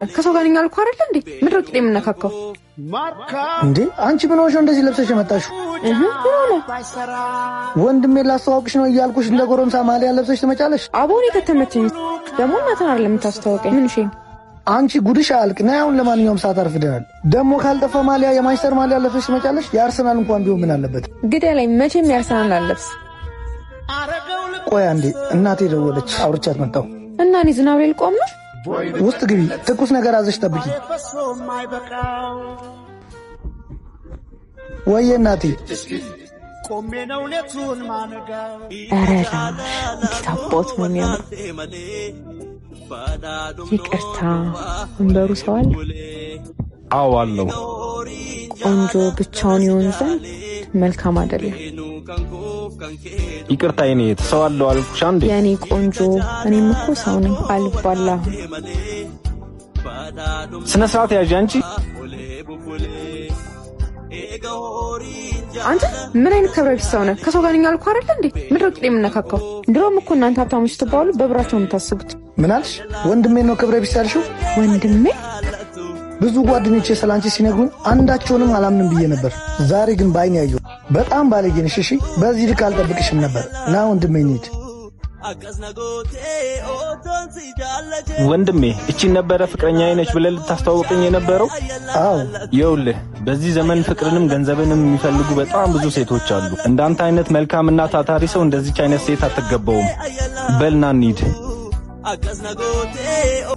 ከሰው ጋር ነኝ አልኩ አይደል እንዴ? ምድር ቅጤ የምነካካው እንዴ? አንቺ ምን ሆነሽ እንደዚህ ለብሰሽ መጣሽ? ወንድሜ ላስተዋውቅሽ ነው እያልኩሽ እንደ ጎረምሳ ማሊያ ለብሰሽ ትመጫለሽ? አቦኔ ከተመቸኝ ደግሞ እናትን አይደለም የምታስተዋውቀኝ። ምን እሺ አንቺ ጉድሽ አልቅ ነይ። አሁን ለማንኛውም ሰዓት አርፍደናል። ደግሞ ካልጠፋ ማሊያ የማንቸስተር ማሊያ ለብሰሽ ትመጫለሽ? የአርሰናል እንኳን ቢሆን ምን አለበት? ግዴ ላይ መቼም የአርሰናል አለብስ። ቆይ አንዴ እናቴ ደወለች፣ አውርቻት መጣሁ። እና እኔ ዝናብ ላይ ልቆም ነው? ውስጥ ግቢ፣ ትኩስ ነገር አዘሽ ጠብቂ። ወይ እናቴ ቆሜ ነው ለቱን ማነጋው። አረላ ታቦት ነው የሚያምር። ይቅርታ ወንበሩ ሰዋል? አዎ አለው። ቆንጆ ብቻውን ይሆን ዘንድ መልካም አይደለም። ይቅርታ የኔ ተሰዋለው አልኩሽ አንዴ። የኔ ቆንጆ እኔም እኮ ሰው ነኝ አልባላሁ። ስነ ስርዓት ያዥ አንቺ። አንተ ምን አይነት ከብረሽ ሰው ነህ? ከሰው ጋር ነኝ አልኩ አይደል እንዴ? ምድር ቅጤ የምነካካው። ድሮም እኮ እናንተ ሀብታሞች ስትባሉ በብራቸው የምታስቡት። ምን አልሽ? ወንድሜ ነው ክብረ ቢስ ያልሽው? ወንድሜ? ብዙ ጓደኞቼ ስላንቺ ሲነግሩኝ አንዳቸውንም አላምንም ብዬ ነበር። ዛሬ ግን ባይኔ ያየሁ። በጣም ባለጌ ነሽ። እሺ በዚህ ልክ አልጠብቅሽም ነበር። ና ወንድሜ እንሂድ። ወንድሜ እቺን ነበረ ፍቅረኛዬ ነች ብለህ ልታስተዋውቀኝ የነበረው? አዎ ይኸውልህ በዚህ ዘመን ፍቅርንም ገንዘብንም የሚፈልጉ በጣም ብዙ ሴቶች አሉ። እንዳንተ አይነት መልካምና ታታሪ ሰው እንደዚች አይነት ሴት አትገባውም። በልና እንሂድ።